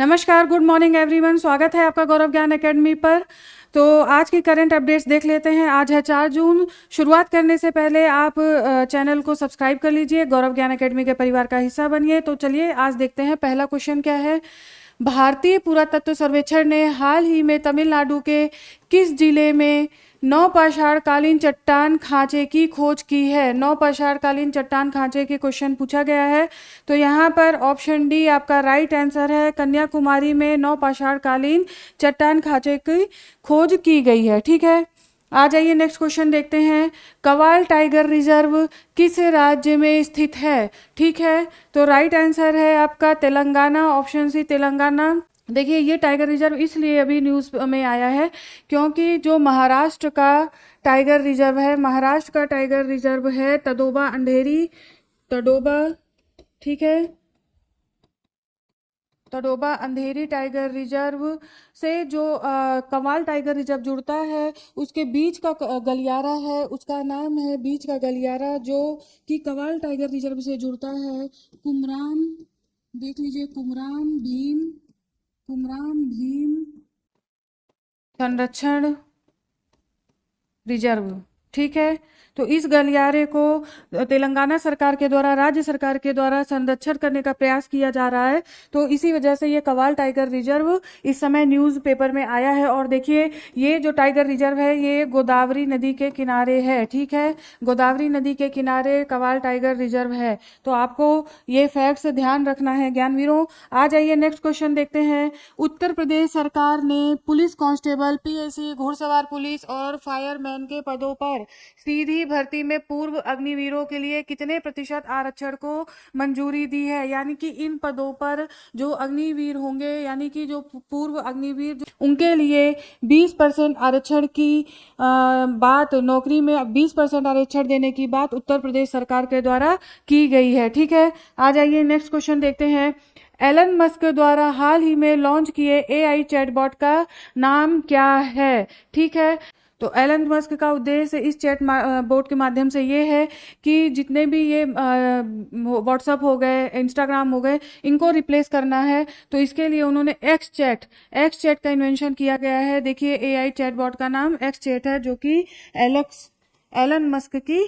नमस्कार, good morning everyone. स्वागत है आपका गौरव ज्ञान एकेडमी पर। तो आज की करंट अपडेट्स देख लेते हैं। आज है 4 जून। शुरुआत करने से पहले आप चैनल को सब्सक्राइब कर लीजिए, गौरव ज्ञान एकेडमी के परिवार का हिस्सा बनिए। तो चलिए आज देखते हैं पहला क्वेश्चन क्या है। भारतीय पुरातत्व सर्वेक्षण ने हाल ही में तमिलनाडु के किस जिले में नवपाषाणकालीन चट्टान खांचे की खोज की है? नवपाषाणकालीन चट्टान खांचे के क्वेश्चन पूछा गया है। तो यहाँ पर ऑप्शन डी आपका राइट आंसर है। कन्याकुमारी में नवपाषाणकालीन चट्टान खांचे की खोज की गई है। ठीक है, आ जाइए नेक्स्ट क्वेश्चन देखते हैं। कवाल टाइगर रिजर्व किस राज्य में स्थित है? ठीक है, तो राइट आंसर है आपका तेलंगाना, ऑप्शन सी तेलंगाना। देखिए, ये टाइगर रिजर्व इसलिए अभी न्यूज़ में आया है क्योंकि जो महाराष्ट्र का टाइगर रिजर्व है, महाराष्ट्र का टाइगर रिजर्व है तडोबा अंधेरी, तडोबा, ठीक है, तडोबा अंधेरी टाइगर रिजर्व से जो कवाल टाइगर रिजर्व जुड़ता है, उसके बीच का गलियारा है, उसका नाम है बीच का गलियारा, जो कि कवाल टाइगर रिजर्व से जुड़ता है। कुमराम, देख लीजिए, कुमराम भीम संरक्षण रिजर्व। ठीक है, तो इस गलियारे को तेलंगाना सरकार के द्वारा, राज्य सरकार के द्वारा संरक्षण करने का प्रयास किया जा रहा है। तो इसी वजह से ये कवाल टाइगर रिजर्व इस समय न्यूज़ पेपर में आया है। और देखिए, ये जो टाइगर रिजर्व है ये गोदावरी नदी के किनारे है। ठीक है, गोदावरी नदी के किनारे कवाल टाइगर रिजर्व है। तो आपको ये फैक्ट्स ध्यान रखना है ज्ञानवीरों। आ जाइए नेक्स्ट क्वेश्चन देखते हैं। उत्तर प्रदेश सरकार ने पुलिस कांस्टेबल, पीएसी, घुड़सवार पुलिस और फायरमैन के पदों पर सीधी भर्ती में पूर्व अग्निवीरों के लिए कितने प्रतिशत आरक्षण को मंजूरी दी है? यानी कि इन पदों पर जो अग्निवीर होंगे, यानी कि जो पूर्व अग्निवीर, उनके लिए 20% आरक्षण की बात, नौकरी में 20% आरक्षण देने की बात उत्तर प्रदेश सरकार के द्वारा की गई है। ठीक है, आ जाइए नेक्स्ट क्वेश्चन देखते हैं। एलन मस्क द्वारा हाल ही में लॉन्च किए एआई चैटबॉट का नाम क्या है? ठीक है, तो एलन मस्क का उद्देश्य इस चैट बोट के माध्यम से ये है कि जितने भी ये व्हाट्सअप हो गए, इंस्टाग्राम हो गए, इनको रिप्लेस करना है। तो इसके लिए उन्होंने एक्स चैट का इन्वेंशन किया गया है। देखिए, एआई चैटबॉट का नाम एक्स चैट है, जो कि एलन मस्क की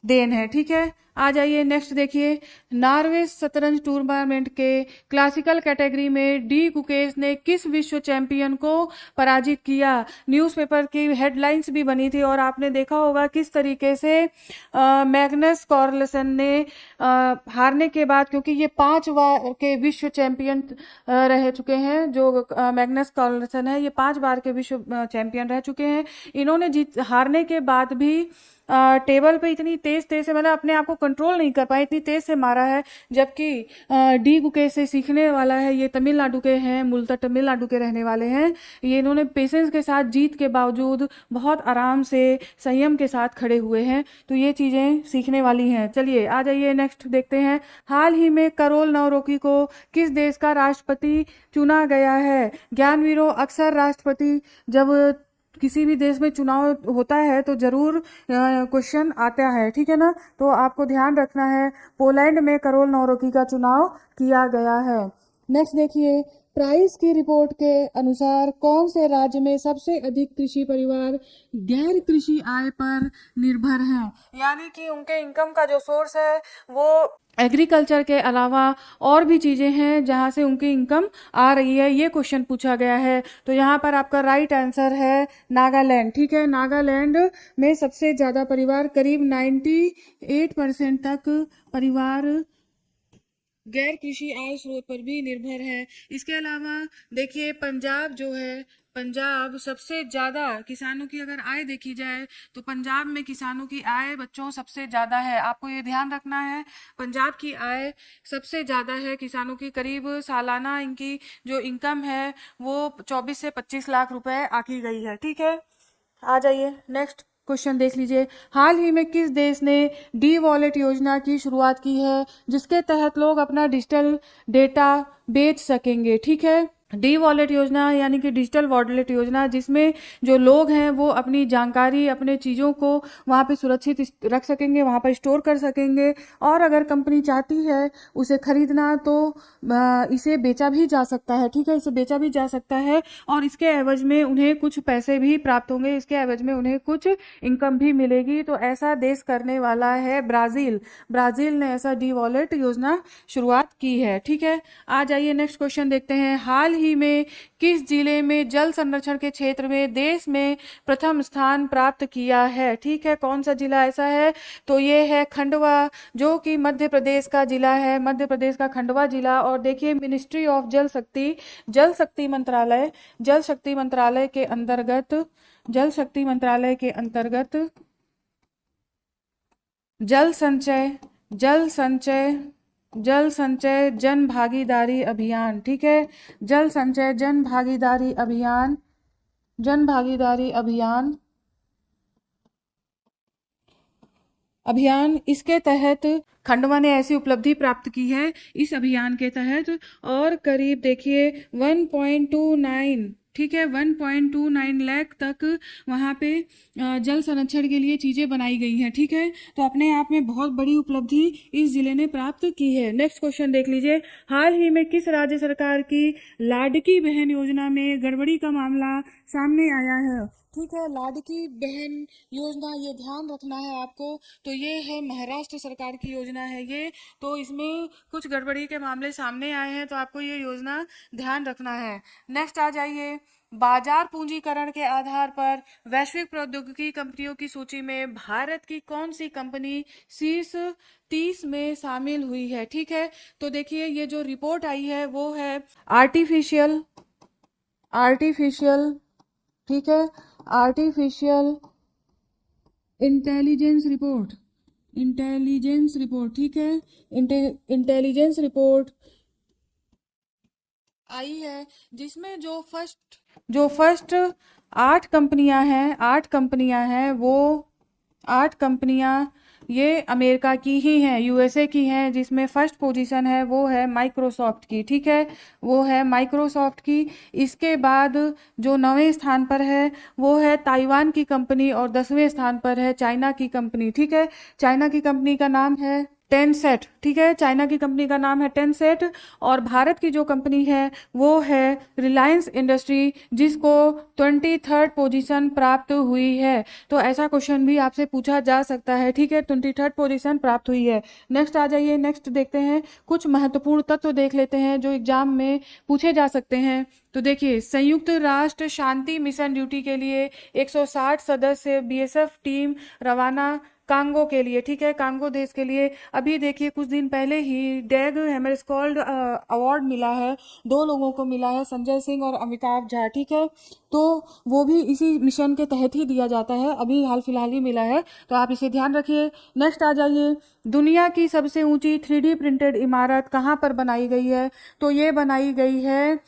देन है। ठीक है, आ जाइए नेक्स्ट देखिए। नॉर्वे शतरंज टूर्नामेंट के क्लासिकल कैटेगरी में डी गुकेश ने किस विश्व चैंपियन को पराजित किया? न्यूज़पेपर की हेडलाइंस भी बनी थी और आपने देखा होगा किस तरीके से मैग्नस कार्लसन ने हारने के बाद, क्योंकि ये 5 बार के विश्व चैंपियन रह चुके हैं, जो मैग्नस कार्लसन है, ये 5 बार के विश्व चैंपियन रह चुके हैं। इन्होंने हारने के बाद भी टेबल पे इतनी तेज से, मतलब अपने आप को कंट्रोल नहीं कर पाए, इतनी तेज से मारा है। जबकि डी गुके से सीखने वाला है, ये तमिलनाडु के हैं, मूलतः तमिलनाडु के रहने वाले हैं। ये इन्होंने पेशेंस के साथ, जीत के बावजूद बहुत आराम से, संयम के साथ खड़े हुए हैं। तो ये चीज़ें सीखने वाली हैं। चलिए आ जाइए नेक्स्ट देखते हैं। हाल ही में करोल नवरोकी को किस देश का राष्ट्रपति चुना गया है? ज्ञानवीरों, अक्सर राष्ट्रपति जब किसी भी देश में चुनाव होता है तो जरूर क्वेश्चन आता है। ठीक है ना, तो आपको ध्यान रखना है। पोलैंड में करोल नवरोकी का चुनाव किया गया है। नेक्स्ट देखिए, प्राइस की रिपोर्ट के अनुसार कौन से राज्य में सबसे अधिक कृषि परिवार गैर कृषि आय पर निर्भर हैं? यानी कि उनके इनकम का जो सोर्स है वो एग्रीकल्चर के अलावा और भी चीज़ें हैं जहाँ से उनकी इनकम आ रही है। ये क्वेश्चन पूछा गया है। तो यहाँ पर आपका राइट आंसर है नागालैंड। ठीक है, नागालैंड में सबसे ज़्यादा परिवार, करीब 98% तक परिवार गैर कृषि आय स्रोत पर भी निर्भर है। इसके अलावा देखिए, पंजाब जो है, पंजाब सबसे ज़्यादा किसानों की अगर आय देखी जाए तो पंजाब में किसानों की आय बच्चों सबसे ज़्यादा है। आपको ये ध्यान रखना है, पंजाब की आय सबसे ज़्यादा है किसानों की। करीब सालाना इनकी जो इनकम है वो 24 से 25 लाख रुपए आकी गई है। ठीक है, आ जाइए नेक्स्ट क्वेश्चन देख लीजिए। हाल ही में किस देश ने डी वॉलेट योजना की शुरुआत की है, जिसके तहत लोग अपना डिजिटल डेटा बेच सकेंगे? ठीक है, डी वॉलेट योजना यानी कि डिजिटल वॉलेट योजना, जिसमें जो लोग हैं वो अपनी जानकारी, अपने चीज़ों को वहाँ पे सुरक्षित रख सकेंगे, वहाँ पर स्टोर कर सकेंगे, और अगर कंपनी चाहती है उसे खरीदना तो इसे बेचा भी जा सकता है। ठीक है, इसे बेचा भी जा सकता है और इसके एवज में उन्हें कुछ पैसे भी प्राप्त होंगे, इसके एवज में उन्हें कुछ इनकम भी मिलेगी। तो ऐसा देश करने वाला है ब्राज़ील। ब्राज़ील ने ऐसा डी वॉलेट योजना शुरुआत की है। ठीक है, आ जाइए नेक्स्ट क्वेश्चन देखते हैं। हाल ही में किस जिले में जल संरक्षण के क्षेत्र में देश में प्रथम स्थान प्राप्त किया है? ठीक है, कौन सा जिला ऐसा है? तो ये है खंडवा, जो कि मध्य प्रदेश का जिला है, मध्य प्रदेश का खंडवा जिला। और देखिए, मिनिस्ट्री ऑफ जल शक्ति मंत्रालय के अंतर्गत, जल शक्ति मंत्रालय के अंतर्गत जल संचय जल संचय जल संचय जन भागीदारी अभियान। ठीक है, जल संचय जन भागीदारी अभियान, जन भागीदारी अभियान अभियान इसके तहत खंडवा ने ऐसी उपलब्धि प्राप्त की है इस अभियान के तहत। और करीब देखिए 1.29, ठीक है, 1.29 लाख तक वहाँ पे जल संरक्षण के लिए चीज़ें बनाई गई हैं। ठीक है, तो अपने आप में बहुत बड़ी उपलब्धि इस जिले ने प्राप्त की है। नेक्स्ट क्वेश्चन देख लीजिए। हाल ही में किस राज्य सरकार की लाडकी बहन योजना में गड़बड़ी का मामला सामने आया है? ठीक है, लाडकी बहन योजना, ये ध्यान रखना है आपको। तो ये है महाराष्ट्र सरकार की योजना है ये। तो इसमें कुछ गड़बड़ी के मामले सामने आए हैं, तो आपको ये योजना ध्यान रखना है। नेक्स्ट आ जाइए। बाजार पूंजीकरण के आधार पर वैश्विक प्रौद्योगिकी कंपनियों की सूची में भारत की कौन सी कंपनी शीर्ष 30 में शामिल हुई है? ठीक है, तो देखिए ये जो रिपोर्ट आई है वो है आर्टिफिशियल आर्टिफिशियल ठीक है, artificial intelligence report, intelligence report. ठीक है, इंटेलिजेंस रिपोर्ट आई है, जिसमें जो फर्स्ट 8 कंपनियां हैं वो 8 कंपनियां ये अमेरिका की ही हैं, यूएसए की हैं। जिसमें फर्स्ट पोजीशन है वो है माइक्रोसॉफ्ट की। ठीक है, वो है माइक्रोसॉफ्ट की। इसके बाद जो 9वें स्थान पर है वो है ताइवान की कंपनी, और 10वें स्थान पर है चाइना की कंपनी। ठीक है, चाइना की कंपनी का नाम है टेंसेट। ठीक है, चाइना की कंपनी का नाम है टेंसेट। और भारत की जो कंपनी है वो है रिलायंस इंडस्ट्री, जिसको 23rd पोजीशन प्राप्त हुई है। तो ऐसा क्वेश्चन भी आपसे पूछा जा सकता है। ठीक है, 23rd पोजीशन प्राप्त हुई है। नेक्स्ट आ जाइए, नेक्स्ट देखते हैं। कुछ महत्वपूर्ण तत्व देख लेते हैं जो एग्जाम में पूछे जा सकते हैं। तो देखिए, संयुक्त राष्ट्र शांति मिशन ड्यूटी के लिए 160 सदस्य बीएसएफ टीम रवाना कांगो के लिए। ठीक है, कांगो देश के लिए। अभी देखिए कुछ दिन पहले ही डैग हैमरस्कॉल्ड अवार्ड मिला है, 2 लोगों को मिला है, संजय सिंह और अमिताभ झा। ठीक है, तो वो भी इसी मिशन के तहत ही दिया जाता है, अभी हाल फिलहाल ही मिला है, तो आप इसे ध्यान रखिए। नेक्स्ट आ जाइए। दुनिया की सबसे ऊंची 3D प्रिंटेड इमारत कहाँ पर बनाई गई है? तो ये बनाई गई है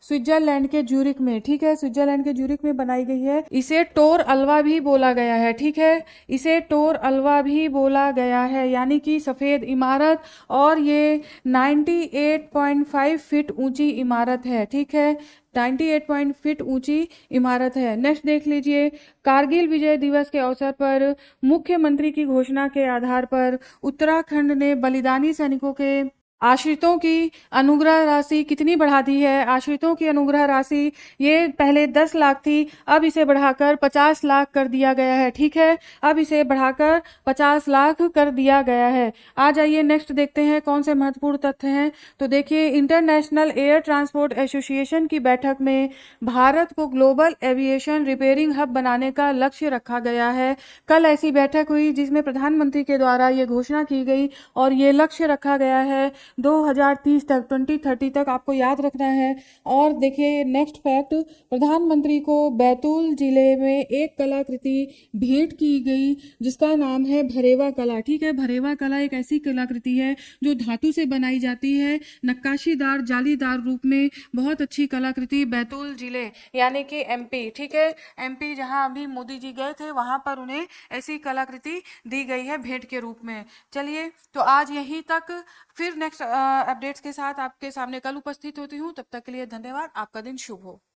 स्विट्जरलैंड के ज्यूरिक में। ठीक है, स्विट्जरलैंड के ज्यूरिक में बनाई गई है। इसे टोर अल्वा भी बोला गया है। ठीक है, इसे टोर अल्वा भी बोला गया है, यानी कि सफ़ेद इमारत। और ये 98.5 फीट ऊंची इमारत है। ठीक है, 98 फीट ऊंची इमारत है। नेक्स्ट देख लीजिए। कारगिल विजय दिवस के अवसर पर मुख्यमंत्री की घोषणा के आधार पर उत्तराखंड ने बलिदानी सैनिकों के आश्रितों की अनुग्रह राशि कितनी बढ़ा दी है? आश्रितों की अनुग्रह राशि ये पहले 10 लाख थी, अब इसे बढ़ाकर 50 लाख कर दिया गया है। ठीक है, अब इसे बढ़ाकर 50 लाख कर दिया गया है। आ जाइए, नेक्स्ट देखते हैं कौन से महत्वपूर्ण तथ्य हैं। तो देखिए, इंटरनेशनल एयर ट्रांसपोर्ट एसोसिएशन की बैठक में भारत को ग्लोबल एविएशन रिपेयरिंग हब बनाने का लक्ष्य रखा गया है। कल ऐसी बैठक हुई जिसमें प्रधानमंत्री के द्वारा ये घोषणा की गई और ये लक्ष्य रखा गया है 2030 तक, 2030 तक आपको याद रखना है। और देखिए नेक्स्ट फैक्ट, प्रधानमंत्री को बैतूल जिले में एक कलाकृति भेंट की गई जिसका नाम है भरेवा कला। ठीक है, भरेवा कला एक ऐसी कलाकृति है जो धातु से बनाई जाती है, नक्काशीदार जालीदार रूप में। बहुत अच्छी कलाकृति, बैतूल जिले यानी कि एमपी। ठीक है, एमपी जहां अभी मोदी जी गए थे वहां पर उन्हें ऐसी कलाकृति दी गई है भेंट के रूप में। चलिए, तो आज यहीं तक फिर नेक्स्ट अपडेट्स के साथ आपके सामने कल उपस्थित होती हूँ। तब तक के लिए धन्यवाद। आपका दिन शुभ हो।